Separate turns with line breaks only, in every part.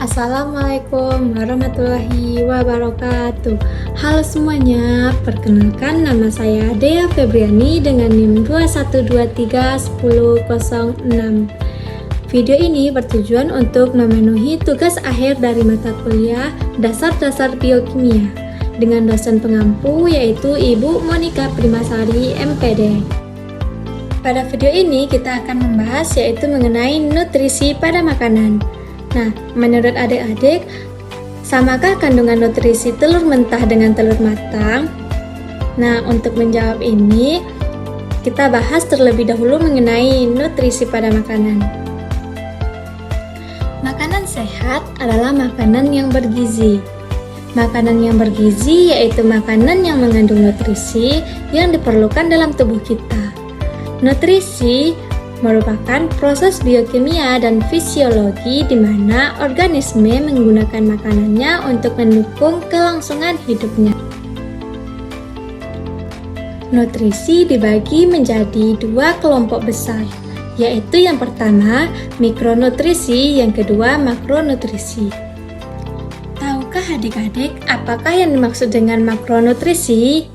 Assalamualaikum warahmatullahi wabarakatuh. Halo semuanya, perkenalkan nama saya Dea Febriani dengan NIM 21231006. Video ini bertujuan untuk memenuhi tugas akhir dari mata kuliah Dasar-Dasar Biokimia dengan dosen pengampu yaitu Ibu Monika Primasari MPD. Pada video ini kita akan membahas yaitu mengenai nutrisi pada makanan. Nah, menurut adik-adik, samakah kandungan nutrisi telur mentah dengan telur matang? Nah, untuk menjawab ini, kita bahas terlebih dahulu mengenai nutrisi pada makanan. Makanan sehat adalah makanan yang bergizi. Makanan yang bergizi yaitu makanan yang mengandung nutrisi yang diperlukan dalam tubuh kita. Nutrisi merupakan proses biokimia dan fisiologi di mana organisme menggunakan makanannya untuk mendukung kelangsungan hidupnya. Nutrisi dibagi menjadi dua kelompok besar, yaitu yang pertama mikronutrisi, yang kedua makronutrisi. Tahukah adik-adik apakah yang dimaksud dengan makronutrisi?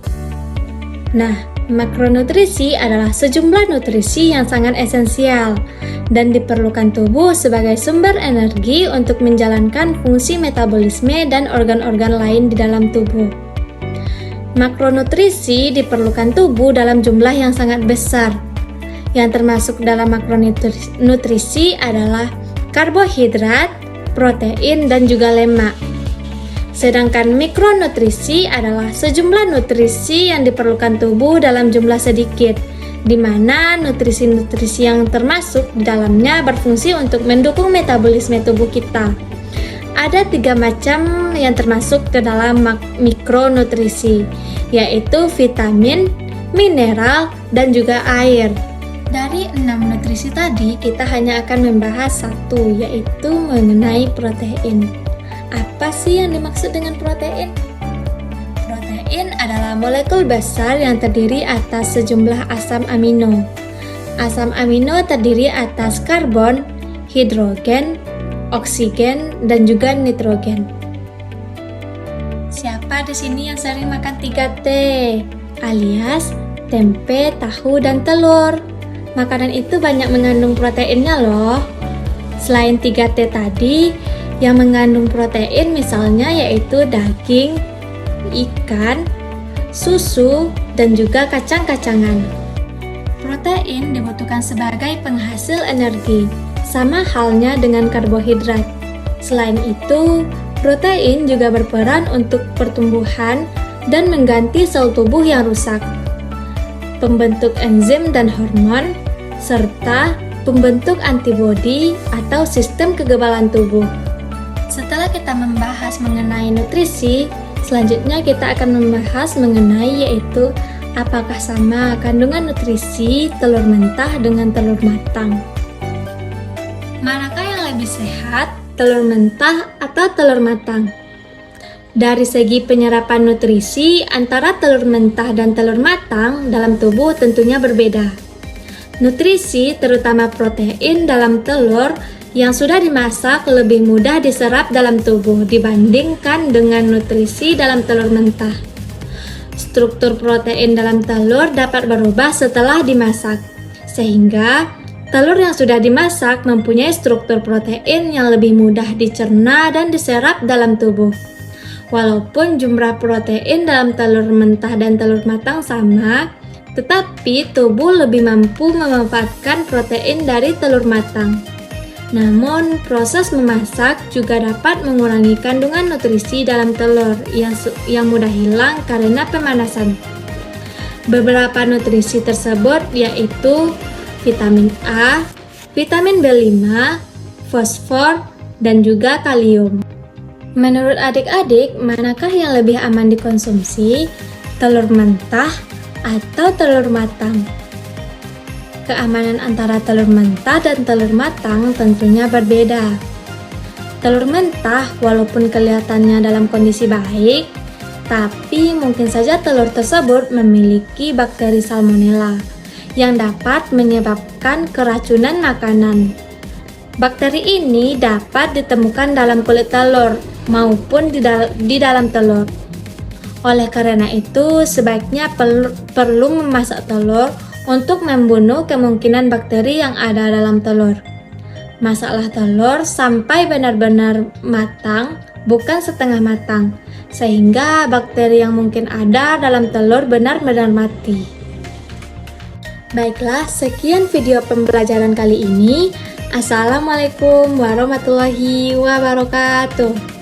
Nah, makronutrisi adalah sejumlah nutrisi yang sangat esensial dan diperlukan tubuh sebagai sumber energi untuk menjalankan fungsi metabolisme dan organ-organ lain di dalam tubuh. Makronutrisi diperlukan tubuh dalam jumlah yang sangat besar. Yang termasuk dalam makronutrisi adalah karbohidrat, protein, dan juga lemak. Sedangkan mikronutrisi adalah sejumlah nutrisi yang diperlukan tubuh dalam jumlah sedikit, di mana nutrisi-nutrisi yang termasuk di dalamnya berfungsi untuk mendukung metabolisme tubuh kita. Ada 3 macam yang termasuk ke dalam mikronutrisi, yaitu vitamin, mineral, dan juga air. Dari 6 nutrisi tadi, kita hanya akan membahas satu, yaitu mengenai protein. Apa sih yang dimaksud dengan protein? Protein adalah molekul besar yang terdiri atas sejumlah asam amino. Asam amino terdiri atas karbon, hidrogen, oksigen, dan juga nitrogen. Siapa di sini yang sering makan 3T? Alias tempe, tahu, dan telur. Makanan itu banyak mengandung proteinnya loh. Selain 3T tadi, yang mengandung protein misalnya yaitu daging, ikan, susu, dan juga kacang-kacangan. Protein dibutuhkan sebagai penghasil energi, sama halnya dengan karbohidrat. Selain itu, protein juga berperan untuk pertumbuhan dan mengganti sel tubuh yang rusak, pembentuk enzim dan hormon, serta pembentuk antibodi atau sistem kekebalan tubuh. Setelah kita membahas mengenai nutrisi, selanjutnya kita akan membahas mengenai yaitu apakah sama kandungan nutrisi telur mentah dengan telur matang. Manakah yang lebih sehat, telur mentah atau telur matang? Dari segi penyerapan nutrisi, antara telur mentah dan telur matang dalam tubuh tentunya berbeda. Nutrisi, terutama protein dalam telur yang sudah dimasak lebih mudah diserap dalam tubuh dibandingkan dengan nutrisi dalam telur mentah. Struktur protein dalam telur dapat berubah setelah dimasak, sehingga telur yang sudah dimasak mempunyai struktur protein yang lebih mudah dicerna dan diserap dalam tubuh. Walaupun jumlah protein dalam telur mentah dan telur matang sama, tetapi tubuh lebih mampu memanfaatkan protein dari telur matang. Namun, proses memasak juga dapat mengurangi kandungan nutrisi dalam telur yang mudah hilang karena pemanasan. Beberapa nutrisi tersebut yaitu vitamin A, vitamin B5, fosfor, dan juga kalium. Menurut adik-adik, manakah yang lebih aman dikonsumsi? Telur mentah atau telur matang? Keamanan antara telur mentah dan telur matang tentunya berbeda. Telur mentah walaupun kelihatannya dalam kondisi baik, tapi mungkin saja telur tersebut memiliki bakteri salmonella yang dapat menyebabkan keracunan makanan. Bakteri ini dapat ditemukan dalam kulit telur maupun di dalam telur. Oleh karena itu, sebaiknya perlu memasak telur untuk membunuh kemungkinan bakteri yang ada dalam telur. Masaklah telur sampai benar-benar matang, bukan setengah matang, sehingga bakteri yang mungkin ada dalam telur benar-benar mati. Baiklah, sekian video pembelajaran kali ini. Assalamualaikum warahmatullahi wabarakatuh.